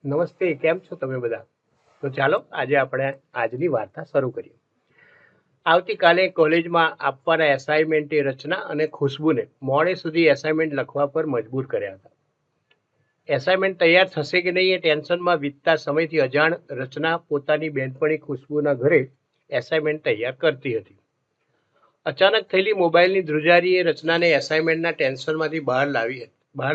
નમસ્તે, કેમ છો તમે બધા? તો ચાલો આજે આપણે આજની વાર્તા શરૂ કરીએ. આવતીકાલે કોલેજમાં આપવાના એસાઇનમેન્ટે રચના અને ખુશ્બુને મોડે સુધી એસાઇનમેન્ટ લખવા પર મજબૂર કર્યા હતા. એસાઇનમેન્ટ તૈયાર થશે કે નહીં એ ટેન્શનમાં વીતતા સમયથી અજાણ રચના પોતાની બહેનપણી ખુશ્બુના ઘરે એસાઇનમેન્ટ તૈયાર કરતી હતી. અચાનક થયેલી મોબાઈલની ધ્રુજારીએ રચનાને એસાઇનમેન્ટના ટેન્શનમાંથી બહાર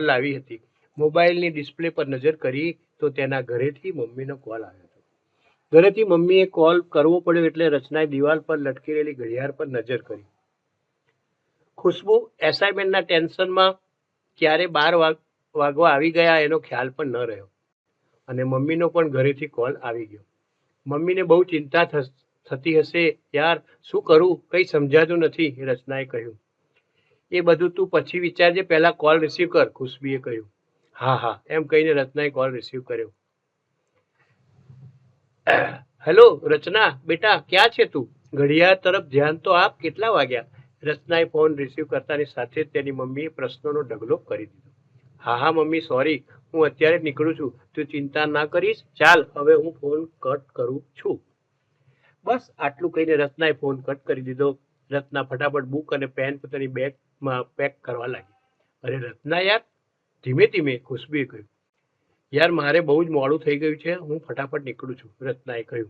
લાવી હતી. મોબાઈલની ડિસ્પ્લે પર નજર કરી તો તેના ઘરેથી મમ્મીનો કોલ આવ્યો હતો. ઘરેથી મમ્મીએ કોલ કરવો પડ્યો એટલે રચનાએ દિવાલ પર લટકી રહેલી ઘડિયાળ પર નજર કરી. ખુશ્બુ એસાઇનમેન્ટના ટેન્શનમાં ક્યારે 12 વાગવા આવી ગયા એનો ખ્યાલ પણ ન રહ્યો અને મમ્મીનો પણ ઘરેથી કોલ આવી ગયો. મમ્મીને બહુ ચિંતા થતી હશે. યાર, શું કરું, કંઈ સમજાતું નથી, રચનાએ કહ્યું. એ બધું તું પછી વિચારજે, પહેલા કોલ રિસીવ કર, ખુશ્બુએ કહ્યું. હા હા એમ કહીને રચનાએ કોલ રિસીવ કર્યો. હેલો રચના, બેટા ક્યાં છે તું? ઘડિયાળ તરફ ધ્યાન તો આપ, કેટલા વાગ્યા? રચનાએ ફોન રિસીવ કરતાની સાથે જ તેની મમ્મીએ પ્રશ્નોનો ઢગલો કરી દીધો. હા હા મમ્મી, સોરી, હું અત્યારે જ નીકળું છું, તું ચિંતા ના કરીશ. ચાલ હવે હું ફોન કટ કરું છું. બસ આટલું કહીને રચનાએ ફોન કટ કરી દીધો. રચના ફટાફટ બુક અને પેન પોતાની બેગમાં પેક કરવા લાગી. અરે રચના યાર, ધીમે ધીમે, ખુશ્બુએ કહ્યું. યાર મારે બહુ જ મોડું થઈ ગયું છે, હું ફટાફટ નીકળું છું, રચનાએ કહ્યું.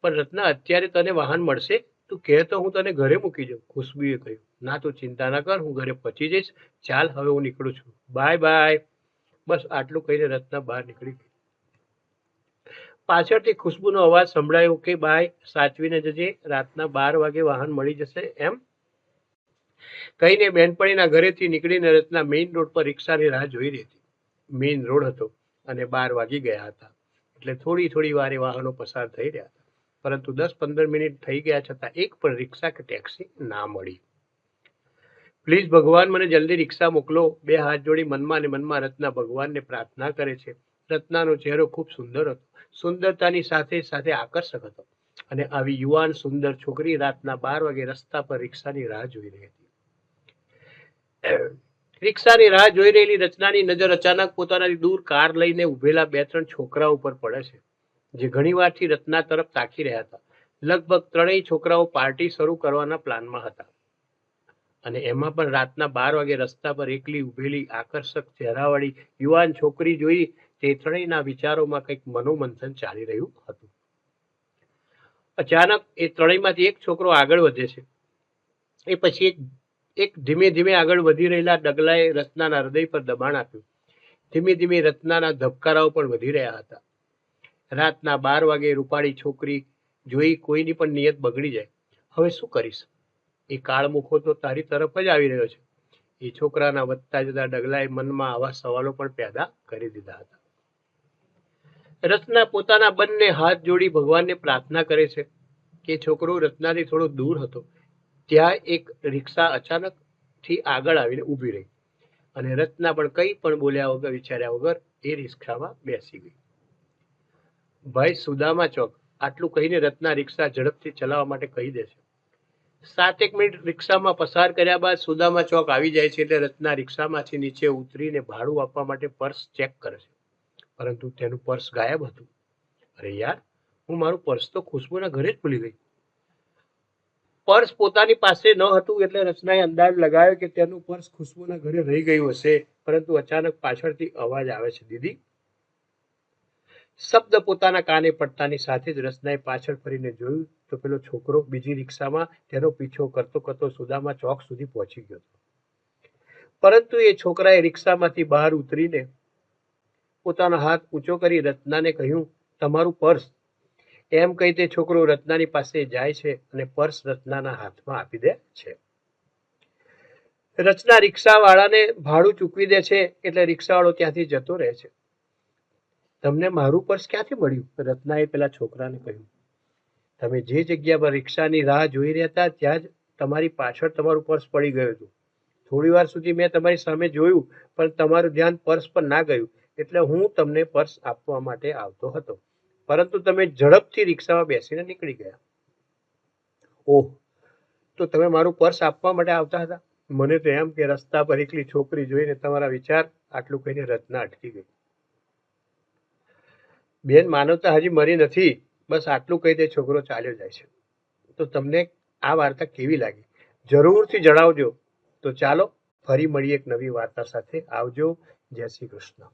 પણ રચના, અત્યારે તને વાહન મળશે? તું કહે તો હું તને ઘરે મૂકી જાઉં, ખુશ્બુએ કહ્યું. ના, તું ચિંતા ના કર, હું ઘરે પહોંચી જઈશ. ચાલ હવે હું નીકળું છું, બાય બાય. બસ આટલું કહીને રચના બહાર નીકળી ગઈ. પાછળથી ખુશ્બુનો અવાજ સંભળાયો કે બાય, સાચવીને જજે, રાતના 12 વાગે વાહન મળી જશે એમ કહીને બેનપણીના ઘરેથી નીકળીને રચના મેઇન રોડ પર રિક્ષાની રાહ જોઈ રહી હતી. મેઇન રોડ હતો અને 12 વાગી ગયા હતા એટલે થોડી થોડી વારે વાહનો પસાર થઈ રહ્યા હતા. પરંતુ 10-15 મિનિટ થઈ ગયા છતાં એક પણ રિક્ષા કે ટેક્સી ના મળી. પ્લીઝ ભગવાન, મને જલ્દી રિક્ષા મોકલો, બે હાથ જોડી મનમાં અને મનમાં રચના ભગવાનને પ્રાર્થના કરે છે. રચનાનો ચહેરો ખૂબ સુંદર હતો, સુંદરતાની સાથે સાથે આકર્ષક હતો અને આવી યુવાન સુંદર છોકરી રાતના 12 વાગે રસ્તા પર રિક્ષાની રાહ જોઈ રહી હતી. રિક્ષાની રાહ જોઈ રહેલી રચનાની નજર અચાનક પોતાનાથી દૂર કાર લઈને ઉભેલા 2-3 છોકરાઓ પર પડે છે, જે ઘણીવારથી રચના તરફ તાકી રહ્યા હતા. લગભગ ત્રણેય છોકરાઓ પાર્ટી શરૂ કરવાના પ્લાનમાં હતા અને એમાં પણ રાતના 12 વાગે રસ્તા પર એકલી ઉભેલી આકર્ષક ચહેરાવાળી યુવાન છોકરી જોઈ તે ત્રણેયના વિચારોમાં કંઈક મનોમંથન ચાલી રહ્યું હતું. અચાનક એ ત્રણેયમાંથી એક છોકરો આગળ વધે છે. એ પછી એક ધીમે ધીમે આગળ વધી રહેલા ડગલાએ રચનાના હૃદય પર દબાણ આપ્યું. ધીમે ધીમે રચનાના ધબકારાઓ પણ વધી રહ્યા હતા. રાતના 12 વાગે રૂપાળી છોકરી જોઈ કોઈની પણ નિયત બગડી જાય. હવે શું કરીશ? એ કાળમુખો તો તારી તરફ જ આવી રહ્યો છે. એ છોકરાના વધતા જતા ડગલાએ મનમાં આવા સવાલો પણ પેદા કરી દીધા હતા. રચના પોતાના બંને હાથ જોડી ભગવાનને પ્રાર્થના કરે છે કે છોકરો રચનાથી થોડો દૂર હતો. ત્યાં એક રિક્ષા અચાનકથી આગળ આવીને ઊભી રહી અને રચના પણ કંઈ પણ બોલ્યા વગર, વિચાર્યા વગર એ રિક્ષામાં બેસી ગઈ. ભાઈ, સુદામા ચોક, આટલું કહીને રચના રિક્ષા ઝડપથી ચલાવવા માટે કહી દે છે. 7-1 મિનિટ રિક્ષામાં પસાર કર્યા બાદ સુદામા ચોક આવી જાય છે એટલે રચના રિક્ષામાંથી નીચે ઉતરીને ભાડું આપવા માટે પર્સ ચેક કરે છે, પરંતુ તેનું પર્સ ગાયબ હતું. અરે યાર, હું મારું પર્સ તો ખુશ્બુના ઘરે જ ભૂલી ગઈ. પર્સ પોતાની પાસે ન હતું એટલે રચનાએ અંદાજ લગાવ્યો કે તેનું પર્સ ખુશ્બુના ઘરે રહી ગયું હશે. પરંતુ અચાનક પાછળથી અવાજ આવે છે, દીદી. શબ્દ પોતાના કાને પડતાની સાથે જ રચનાએ પાછળ ફરીને જોયું તો પેલો છોકરો બીજી રિક્ષામાં તેનો પીછો કરતો કરતો સુદામા ચોક સુધી પહોંચી ગયો. પરંતુ એ છોકરાએ રિક્ષામાંથી બહાર ઉતરીને પોતાનો હાથ ઊંચો કરી રચનાને કહ્યું, તમારું પર્સ. એમ કહી તે છોકરો રચનાની પાસે જાય છે અને પર્સ રચનાના હાથમાં આપી દે છે. રચના રિક્ષાવાળાને ભાડું ચૂકવી દે છે એટલે રિક્ષાવાળો ત્યાંથી જતો રહે છે. તમને મારું પર્સ ક્યાંથી મળ્યું? રચનાએ પેલા છોકરાને કહ્યું. તમે જે જગ્યા પર રિક્ષાની રાહ જોઈ રહ્યા હતા ત્યાં જ તમારી પાછળ તમારું પર્સ પડી ગયું હતું. થોડી વાર સુધી મેં તમારી સામે જોયું પણ તમારું ધ્યાન પર્સ પર ના ગયું એટલે હું તમને પર્સ આપવા માટે આવતો હતો, પરંતુ તમે ઝડપથી રિક્ષામાં બેસીને નીકળી ગયા. ઓહ, તો તમે મારું પર્સ આપવા માટે આવતા હતા? મને તો એમ કે રસ્તા પર એકલી છોકરી જોઈને તમારા વિચાર. આટલું કહીને રચના અટકી ગઈ. બેન માનવતા હજી મરી નથી, બસ આટલું કહી દે છોકરો ચાલ્યો જાય છે. તો તમને આ વાર્તા કેવી લાગી જરૂરથી જણાવજો. તો ચાલો ફરી મળીએ એક નવી વાર્તા સાથે. આવજો. જય શ્રી કૃષ્ણ.